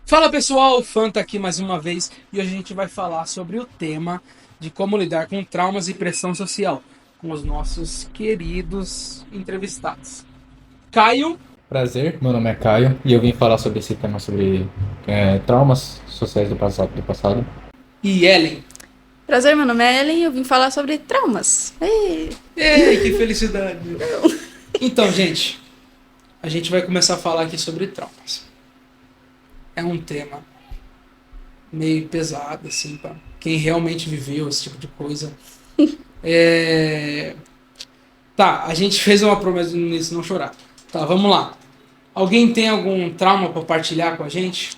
Fala pessoal, o Fanta aqui mais uma vez e hoje a gente vai falar sobre o tema de como lidar com traumas e pressão social com os nossos queridos entrevistados. Caio Prazer, meu nome é Caio e eu vim falar sobre esse tema sobre traumas sociais do passado. e Ellen. Prazer, meu nome é Ellen e eu vim falar sobre traumas. Ei, que felicidade! Então, gente, a gente vai começar a falar aqui sobre traumas. É um tema meio pesado, assim, para quem realmente viveu esse tipo de coisa. É... Tá, a gente fez uma promessa no início de não chorar. Tá, vamos lá. Alguém tem algum trauma para partilhar com a gente?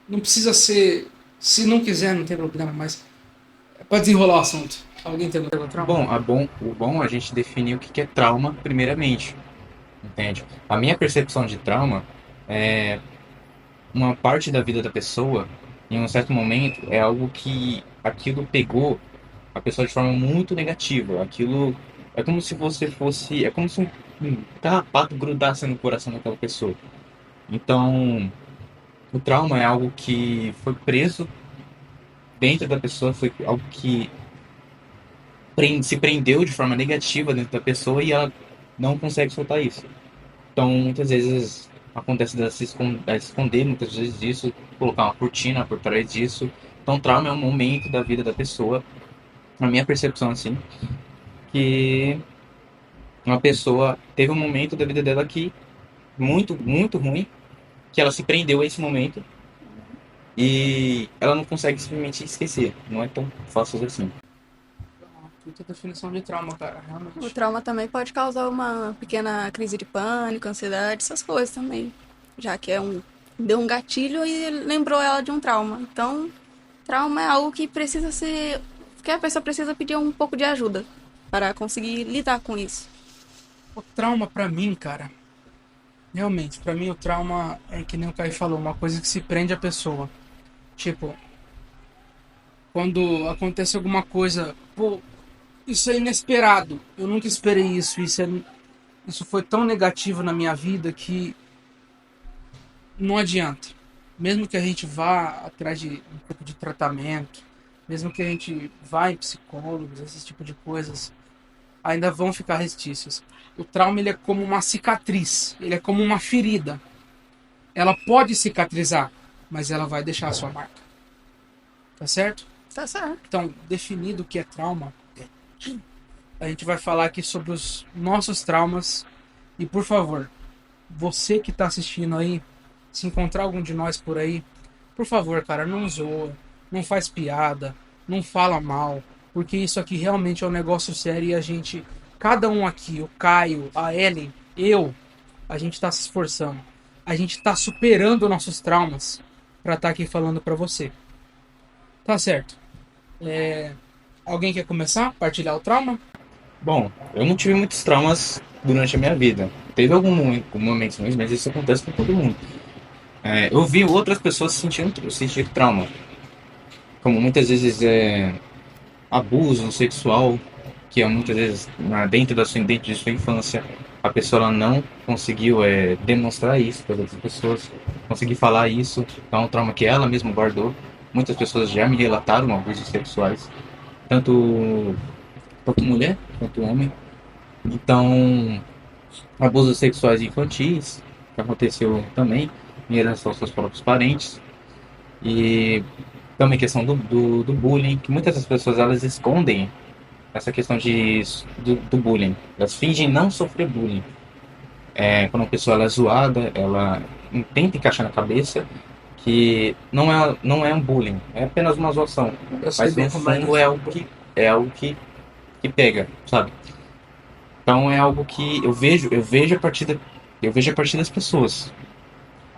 Não precisa ser. Se não quiser, não tem problema, mas pode desenrolar o assunto. Alguém tem algum trauma? O bom é a gente definir o que é trauma primeiramente, entende? A minha percepção de trauma é uma parte da vida da pessoa, em um certo momento, é algo que aquilo pegou a pessoa de forma muito negativa. Aquilo é como se você fosse, é como se um carrapato grudasse no coração daquela pessoa. Então, o trauma é algo que foi preso dentro da pessoa, foi algo que se prendeu de forma negativa dentro da pessoa e ela não consegue soltar isso. Então, muitas vezes acontece dela se esconder muitas vezes disso, colocar uma cortina por trás disso. Então, trauma é um momento da vida da pessoa, na minha percepção, assim, que uma pessoa teve um momento da vida dela que muito, muito ruim, que ela se prendeu a esse momento e ela não consegue simplesmente esquecer. Não é tão fácil assim. Muita definição de trauma, cara, O realmente. trauma também pode causar uma pequena crise de pânico, ansiedade, essas coisas também. Já que deu um gatilho e lembrou ela de um trauma. Então, trauma é algo que precisa ser. Que a pessoa precisa pedir um pouco de ajuda para conseguir lidar com isso. O trauma pra mim, cara, realmente, pra mim o trauma é que nem o Caio falou, uma coisa que se prende à pessoa. Tipo, quando acontece alguma coisa, pô, isso é inesperado. Eu nunca esperei isso. Isso foi tão negativo na minha vida que não adianta. Mesmo que a gente vá atrás de um pouco de tratamento, mesmo que a gente vá em psicólogos, esse tipo de coisas, ainda vão ficar restícios. O trauma ele é como uma cicatriz, ele é como uma ferida. Ela pode cicatrizar, mas ela vai deixar a sua marca. Tá certo? Tá certo. Então, definido o que é trauma, a gente vai falar aqui sobre os nossos traumas. E por favor, você que tá assistindo aí, se encontrar algum de nós por aí, por favor, cara, não zoa, não faz piada, não fala mal, porque isso aqui realmente é um negócio sério e a gente, cada um aqui, o Caio, a Ellen, eu, a gente tá se esforçando, a gente tá superando nossos traumas pra estar aqui falando pra você. Tá certo? Alguém quer começar? Partilhar o trauma? Bom, eu não tive muitos traumas durante a minha vida. Teve momentos ruins, mas isso acontece com todo mundo. Eu vi outras pessoas sentir trauma, como muitas vezes abuso sexual, que é muitas vezes dentro de sua infância, a pessoa ela não conseguiu demonstrar isso para outras pessoas, conseguir falar isso, então é um trauma que ela mesma guardou. Muitas pessoas já me relataram abusos sexuais, tanto mulher quanto homem. Então, abusos sexuais infantis, que aconteceu também em relação aos seus próprios parentes. E também questão do bullying, que muitas das pessoas elas escondem essa questão do bullying. Elas fingem não sofrer bullying. Quando uma pessoa ela é zoada, ela tenta encaixar na cabeça que não é um bullying, é apenas uma zoação. Eu sei Mas bem no como é. fundo é algo que pega, sabe? Então é algo que eu vejo a partir das pessoas.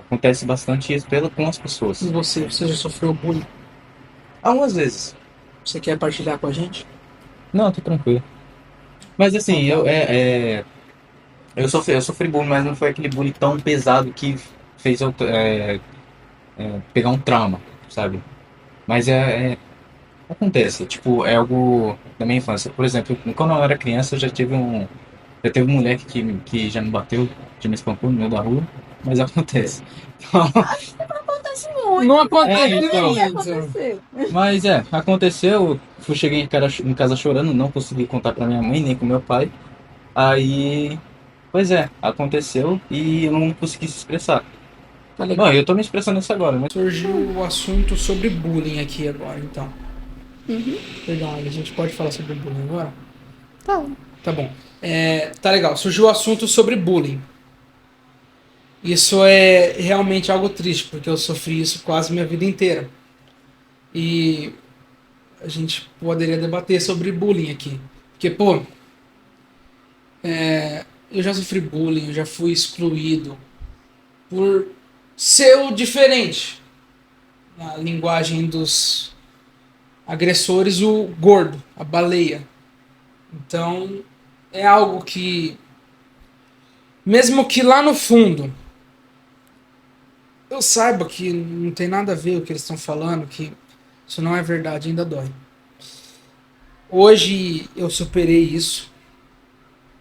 Acontece bastante isso com as E pessoas. você já sofreu bullying? Algumas vezes. Você quer partilhar com a gente? Não, tô tranquilo. Mas Então assim, tá. eu sofri bullying, mas não foi aquele bullying tão pesado que fez eu pegar um trauma, sabe? Mas acontece, tipo, é algo da minha infância. Por exemplo, quando eu era criança, já teve um moleque que já me bateu, já me espancou no meio da rua, mas acontece. Então, Acontece Não aconteceu então. isso. Mas aconteceu. Cheguei em casa chorando, não consegui contar pra minha mãe nem com meu pai. Aí, pois aconteceu e eu não consegui se expressar. Tá legal. Bom, eu tô me expressando isso agora, mas Surgiu o assunto sobre bullying aqui agora, então. Uhum. Perdão, a gente pode falar sobre bullying agora? Tá. Tá bom. Tá legal. Surgiu o assunto sobre bullying. Isso é realmente algo triste, porque eu sofri isso quase minha vida inteira. E a gente poderia debater sobre bullying aqui. Porque, pô, eu já sofri bullying, eu já fui excluído por ser o diferente. Na linguagem dos agressores, o gordo, a baleia. Então, é algo que, mesmo que lá no fundo eu saiba que não tem nada a ver o que eles estão falando, que isso não é verdade, ainda dói. Hoje eu superei isso,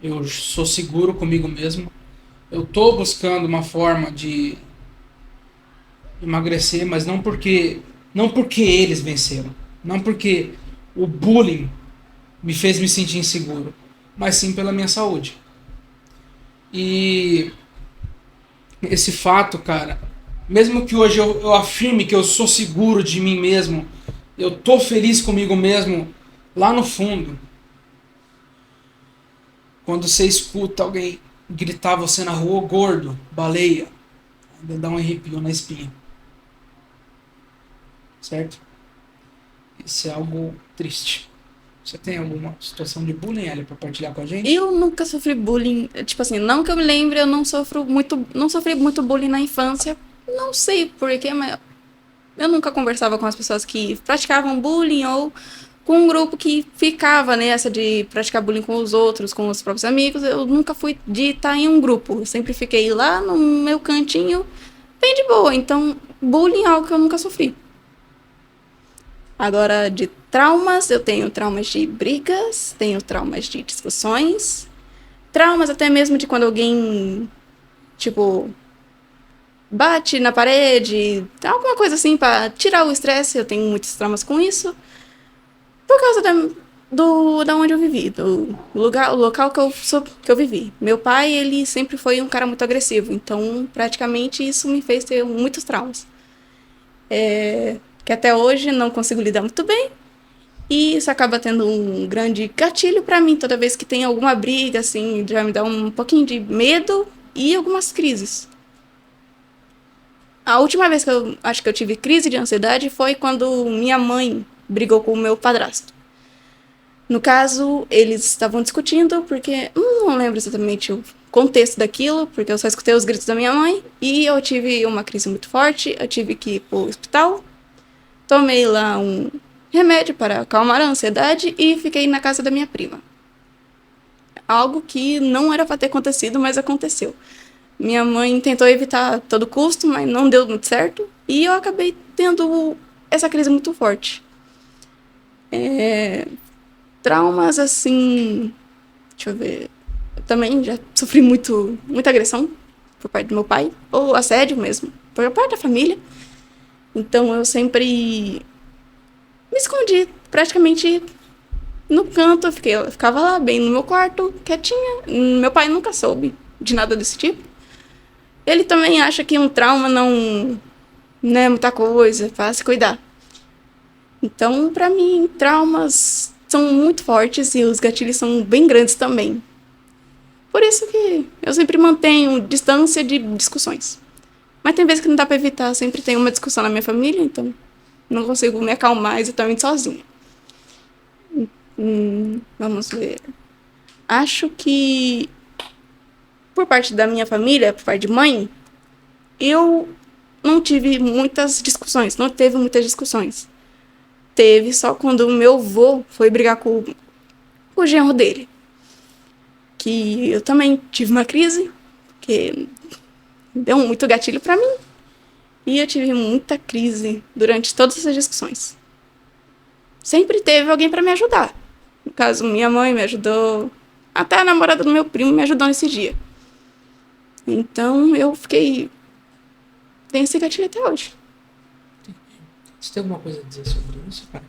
eu sou seguro comigo mesmo, eu tô buscando uma forma de emagrecer, mas não porque eles venceram, não porque o bullying me fez me sentir inseguro, mas sim pela minha saúde. E esse fato, cara, mesmo que hoje eu afirme que eu sou seguro de mim mesmo, eu tô feliz comigo mesmo, lá no fundo, quando você escuta alguém gritar você na rua, gordo, baleia, ainda dá um arrepio na espinha. Certo? Isso é algo triste. Você tem alguma situação de bullying, Elia, pra partilhar com a gente? Eu nunca sofri bullying, tipo assim, não que eu me lembre, eu não sofri muito bullying na infância. Não sei porquê, mas eu nunca conversava com as pessoas que praticavam bullying ou com um grupo que ficava nessa de praticar bullying com os outros, com os próprios amigos. Eu nunca fui de estar em um grupo. Eu sempre fiquei lá no meu cantinho, bem de boa. Então, bullying é algo que eu nunca sofri. Agora, de traumas, eu tenho traumas de brigas, tenho traumas de discussões, traumas até mesmo de quando alguém, tipo, bate na parede, alguma coisa assim pra tirar o estresse. Eu tenho muitos traumas com isso. Por causa da onde eu vivi, do lugar, o local que eu vivi. Meu pai, ele sempre foi um cara muito agressivo, então praticamente isso me fez ter muitos traumas. Que até hoje não consigo lidar muito bem. E isso acaba tendo um grande gatilho pra mim toda vez que tem alguma briga, assim, já me dá um pouquinho de medo e algumas crises. A última vez que eu acho que eu tive crise de ansiedade foi quando minha mãe brigou com o meu padrasto. No caso, eles estavam discutindo porque não lembro exatamente o contexto daquilo, porque eu só escutei os gritos da minha mãe e eu tive uma crise muito forte, eu tive que ir pro hospital, tomei lá um remédio para acalmar a ansiedade e fiquei na casa da minha prima. Algo que não era para ter acontecido, mas aconteceu. Minha mãe tentou evitar a todo custo, mas não deu muito certo e eu acabei tendo essa crise muito forte. Traumas, assim, deixa eu ver, eu também já sofri muita agressão por parte do meu pai, ou assédio mesmo, por parte da família. Então eu sempre me escondi praticamente no canto, eu ficava lá bem no meu quarto, quietinha. Meu pai nunca soube de nada desse tipo. Ele também acha que um trauma não é muita coisa, para se cuidar. Então, pra mim, traumas são muito fortes e os gatilhos são bem grandes também. Por isso que eu sempre mantenho distância de discussões. Mas tem vezes que não dá pra evitar, sempre tem uma discussão na minha família, então não consigo me acalmar exatamente sozinha. Vamos ver. Acho que por parte da minha família, por parte de mãe, eu não tive muitas discussões, não teve muitas discussões. Teve só quando o meu avô foi brigar com o genro dele. Que eu também tive uma crise, que deu muito gatilho pra mim. E eu tive muita crise durante todas essas discussões. Sempre teve alguém pra me ajudar. No caso, minha mãe me ajudou. Até a namorada do meu primo me ajudou nesse dia. Então eu fiquei... Tenho esse gatilho até hoje. Você tem alguma coisa a dizer sobre isso, cara?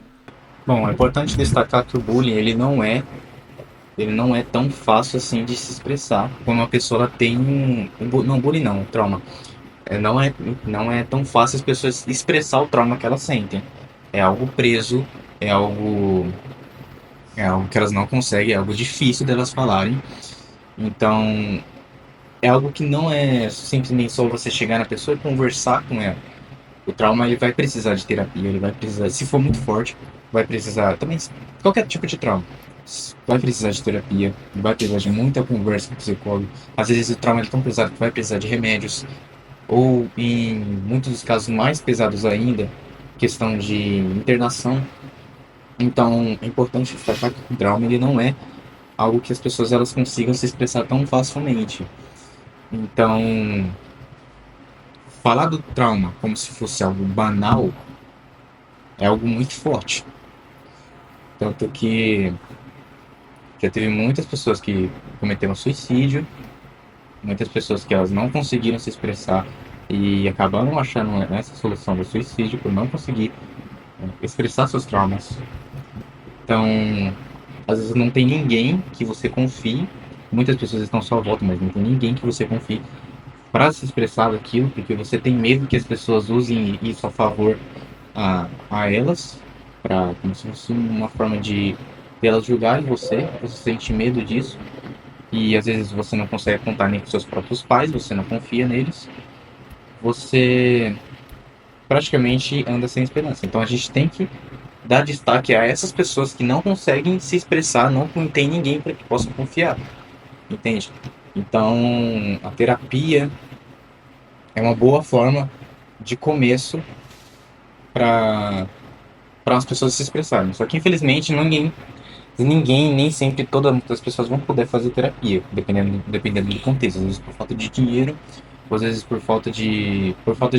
Bom, é importante destacar que o bullying ele não é tão fácil assim de se expressar quando uma pessoa ela tem não, bullying não, trauma. Não é tão fácil as pessoas expressar o trauma que elas sentem. É algo preso, é algo, é algo que elas não conseguem, é algo difícil delas falarem. Então, é algo que não é simplesmente só você chegar na pessoa e conversar com ela. O trauma ele vai precisar de terapia, ele vai precisar, se for muito forte, vai precisar também qualquer tipo de trauma. Vai precisar de terapia, vai precisar de muita conversa com o psicólogo. Às vezes o trauma é tão pesado que vai precisar de remédios, ou em muitos dos casos mais pesados ainda, questão de internação. Então, é importante destacar que o trauma ele não é algo que as pessoas elas consigam se expressar tão facilmente. Então, falar do trauma como se fosse algo banal é algo muito forte. Tanto que já teve muitas pessoas que cometeram suicídio, muitas pessoas que elas não conseguiram se expressar e acabaram achando essa solução do suicídio por não conseguir expressar seus traumas. Então, às vezes não tem ninguém que você confie, muitas pessoas estão à sua volta, mas não tem ninguém que você confie para se expressar daquilo, porque você tem medo que as pessoas usem isso a favor a elas, como se fosse uma forma de elas julgarem você sente medo disso, e às vezes você não consegue contar nem com seus próprios pais, você não confia neles, você praticamente anda sem esperança. Então a gente tem que dar destaque a essas pessoas que não conseguem se expressar, não tem ninguém para que possam confiar, entende? Então a terapia é uma boa forma de começo para as pessoas se expressarem. Só que infelizmente ninguém, nem sempre todas as pessoas vão poder fazer terapia, dependendo do contexto. Às vezes por falta de dinheiro, ou às vezes por falta de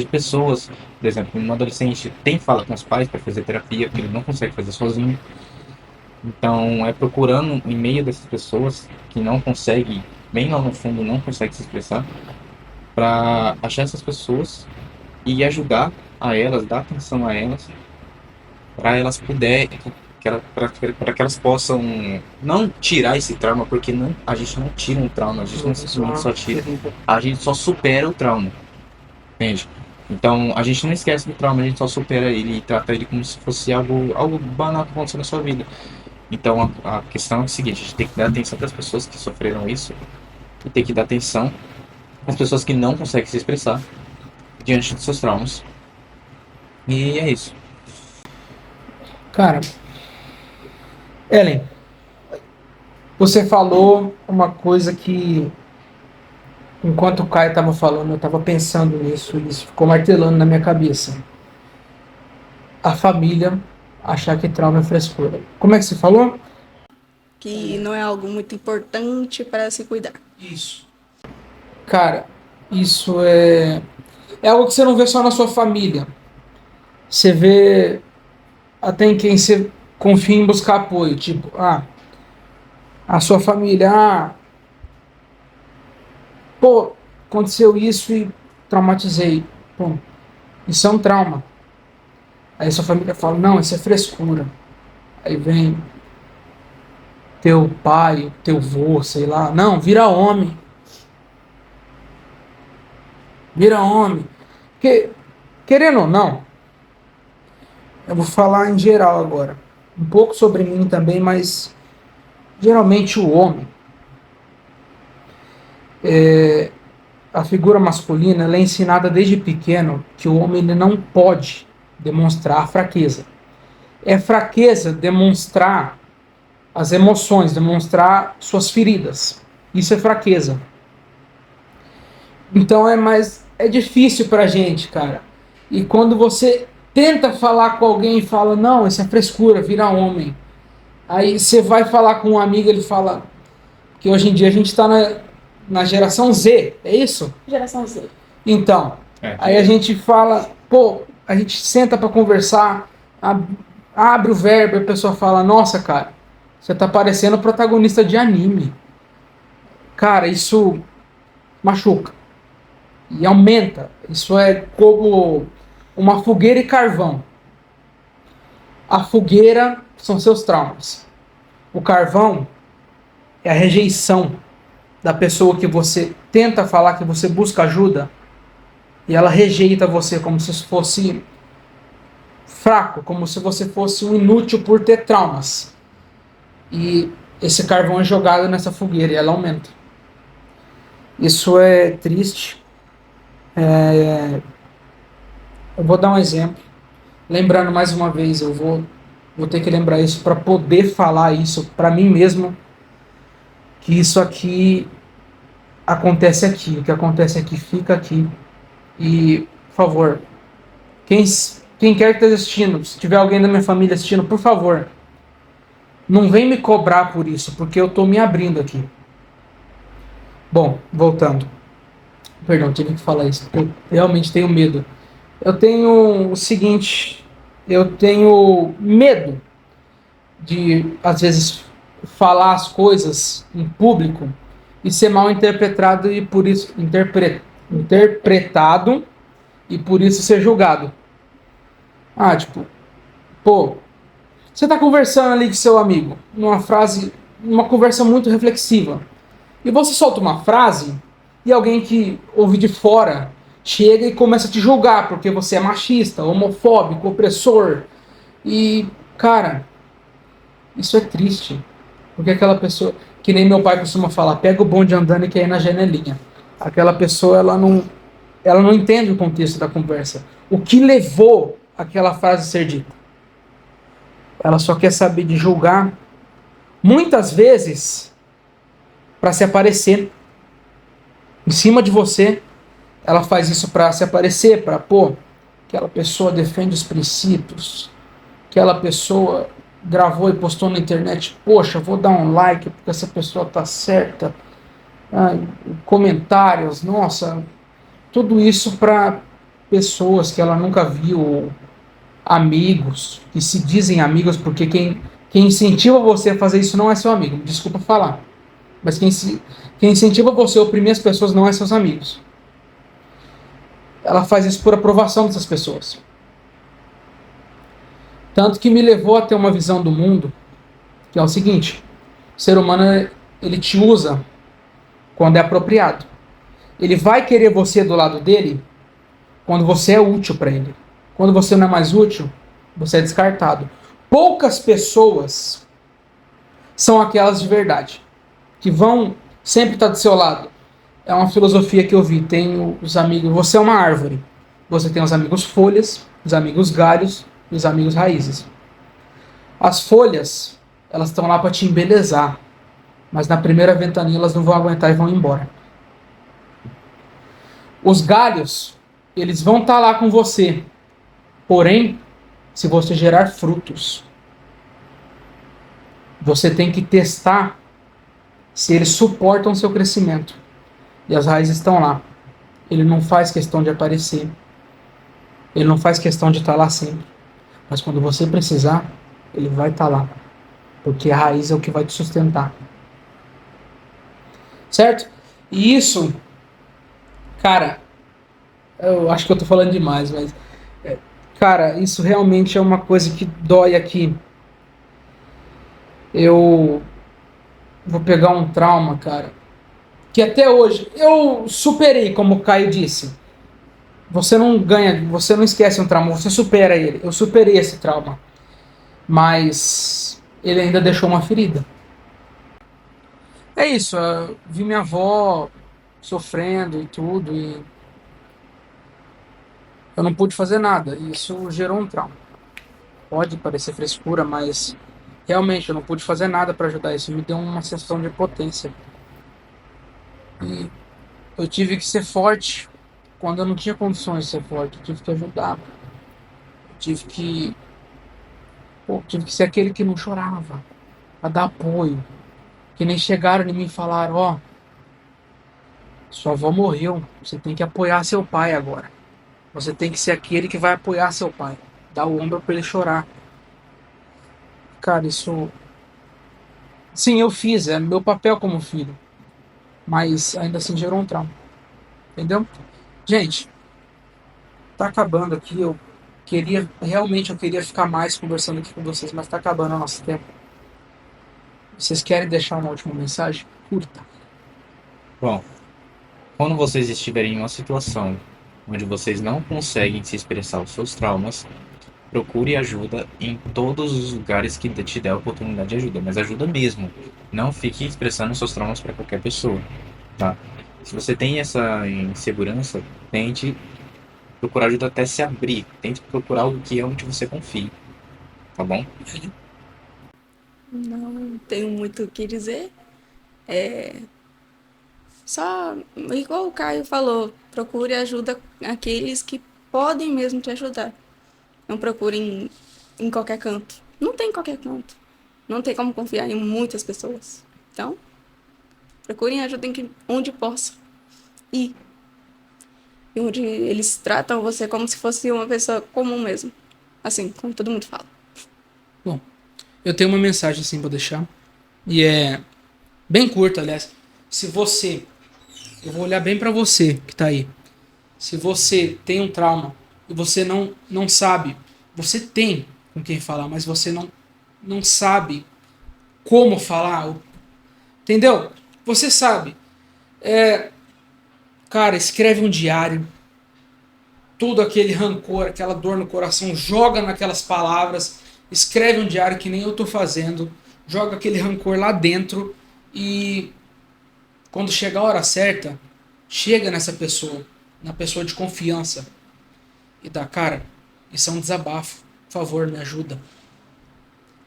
pessoas. Por exemplo, um adolescente tem fala com os pais para fazer terapia, porque ele não consegue fazer sozinho. Então é procurando em meio dessas pessoas que não conseguem, bem lá no fundo, não conseguem se expressar, para achar essas pessoas e ajudar a elas, dar atenção a elas, para elas puderem, para que elas possam não tirar esse trauma, porque não, a gente não tira um trauma, a gente não simplesmente só tira, a gente só supera o trauma, entende? Então a gente não esquece do trauma, a gente só supera ele e trata ele como se fosse algo banal que aconteceu na sua vida. Então a questão é a seguinte: a gente tem que dar atenção para as pessoas que sofreram isso e tem que dar atenção às pessoas que não conseguem se expressar diante dos seus traumas. E é isso. Cara, Ellen, você falou uma coisa que, enquanto o Caio estava falando, eu estava pensando nisso, e isso ficou martelando na minha cabeça. A família achar que trauma é frescura. Como é que você falou? Que não é algo muito importante para se cuidar. Isso. Cara, isso é algo que você não vê só na sua família. Você vê até em quem você confia em buscar apoio. Tipo, a sua família, pô, aconteceu isso e traumatizei. Pô, isso é um trauma. Aí sua família fala, não, isso é frescura. Aí vem teu pai, teu avô, sei lá, não, vira homem. Vira homem. Porque, querendo ou não, eu vou falar em geral agora. Um pouco sobre mim também, mas geralmente o homem, a figura masculina, ela é ensinada desde pequeno que o homem ele não pode demonstrar fraqueza. É fraqueza demonstrar as emoções, demonstrar suas feridas. Isso é fraqueza. Então é difícil pra gente, cara. E quando você tenta falar com alguém e fala, não, isso é frescura, vira homem. Aí você vai falar com um amigo, ele fala que hoje em dia a gente tá na geração Z, é isso? Geração Z. Então, aí a gente fala, pô, a gente senta pra conversar, abre o verbo e a pessoa fala, nossa, cara, você tá parecendo protagonista de anime. Cara, isso machuca. E aumenta. Isso é como uma fogueira e carvão. A fogueira são seus traumas. O carvão é a rejeição da pessoa que você tenta falar, que você busca ajuda, e ela rejeita você como se fosse fraco, como se você fosse um inútil por ter traumas. E esse carvão é jogado nessa fogueira e ela aumenta. Isso é triste. Eu vou dar um exemplo. Lembrando mais uma vez, eu vou ter que lembrar isso para poder falar isso para mim mesmo, que isso aqui acontece aqui, o que acontece aqui fica aqui. E, por favor, quem quer que esteja assistindo, se tiver alguém da minha família assistindo, por favor, não vem me cobrar por isso, porque eu tô me abrindo aqui. Bom, voltando. Perdão, tive que falar isso, porque eu realmente tenho medo. Eu tenho o seguinte, eu tenho medo de, às vezes, falar as coisas em público e ser mal interpretado e por isso interpretado e por isso ser julgado. Ah, tipo, pô, você tá conversando ali com seu amigo, numa conversa muito reflexiva, e você solta uma frase e alguém que ouve de fora chega e começa a te julgar porque você é machista, homofóbico, opressor. E, cara, isso é triste. Porque aquela pessoa, que nem meu pai costuma falar, pega o bonde andando e quer ir na janelinha. Aquela pessoa, ela não entende o contexto da conversa. O que levou aquela frase a ser dita. Ela só quer saber de julgar, muitas vezes, para se aparecer em cima de você. Ela faz isso para se aparecer, para, pô, aquela pessoa defende os princípios, aquela pessoa gravou e postou na internet, poxa, vou dar um like porque essa pessoa tá certa. Comentários, nossa, tudo isso para pessoas que ela nunca viu, amigos, que se dizem amigos, porque quem incentiva você a fazer isso não é seu amigo, desculpa falar, mas quem incentiva você a oprimir as pessoas não é seus amigos. Ela faz isso por aprovação dessas pessoas. Tanto que me levou a ter uma visão do mundo, que é o seguinte, o ser humano, ele te usa quando é apropriado. Ele vai querer você do lado dele quando você é útil para ele. Quando você não é mais útil, você é descartado. Poucas pessoas são aquelas de verdade, que vão sempre estar do seu lado. É uma filosofia que eu vi. Tem os amigos. Você é uma árvore. Você tem os amigos folhas, os amigos galhos e os amigos raízes. As folhas, elas estão lá para te embelezar, mas na primeira ventania elas não vão aguentar e vão embora. Os galhos, eles vão estar lá com você, porém, se você gerar frutos, você tem que testar se eles suportam o seu crescimento. E as raízes estão lá. Ele não faz questão de aparecer. Ele não faz questão de estar lá sempre. Mas quando você precisar, ele vai estar lá. Porque a raiz é o que vai te sustentar. Certo? E isso, cara, eu acho que eu tô falando demais, mas cara, isso realmente é uma coisa que dói aqui. Eu vou pegar um trauma, cara, que até hoje eu superei, como o Caio disse. Você não ganha, você não esquece um trauma, você supera ele. Eu superei esse trauma, mas ele ainda deixou uma ferida. É isso, eu vi minha avó sofrendo e tudo, e eu não pude fazer nada. E isso gerou um trauma. Pode parecer frescura, mas realmente eu não pude fazer nada para ajudar. Isso me deu uma sensação de impotência. E eu tive que ser forte quando eu não tinha condições de ser forte. Eu tive que ajudar. Tive que ser aquele que não chorava, a dar apoio. Que nem chegaram em mim e falaram, ó, sua avó morreu, você tem que apoiar seu pai agora. Você tem que ser aquele que vai apoiar seu pai. Dar o ombro pra ele chorar. Cara, isso... Sim, eu fiz, é meu papel como filho. Mas ainda assim gerou um trauma. Entendeu? Gente, tá acabando aqui. Eu Realmente eu queria ficar mais conversando aqui com vocês, mas tá acabando o nosso tempo. Vocês querem deixar uma última mensagem? Curta. Bom, quando vocês estiverem em uma situação onde vocês não conseguem se expressar os seus traumas, procure ajuda em todos os lugares que te der a oportunidade de ajuda, mas ajuda mesmo. Não fique expressando seus traumas para qualquer pessoa, tá? Se você tem essa insegurança, tente procurar ajuda até se abrir. Tente procurar algo que é onde você confie, tá bom? Não tenho muito o que dizer. Só, igual o Caio falou, procure ajuda aqueles que podem mesmo te ajudar. Não procure em qualquer canto. Não tem qualquer canto. Não tem como confiar em muitas pessoas. Então, procurem ajuda onde possa. E onde eles tratam você como se fosse uma pessoa comum mesmo. Assim, como todo mundo fala. Bom, eu tenho uma mensagem assim pra deixar. E é bem curta, aliás. Se você, eu vou olhar bem pra você que tá aí. Se você tem um trauma e você não sabe, você tem com quem falar, mas você não sabe como falar, entendeu? Você sabe. Cara, escreve um diário, todo aquele rancor, aquela dor no coração, joga naquelas palavras, escreve um diário que nem eu tô fazendo, joga aquele rancor lá dentro e quando chegar a hora certa, chega nessa pessoa, na pessoa de confiança e dá, cara, isso é um desabafo, por favor, me ajuda.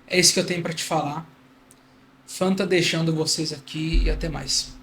É isso que eu tenho pra te falar. Fanta deixando vocês aqui e até mais.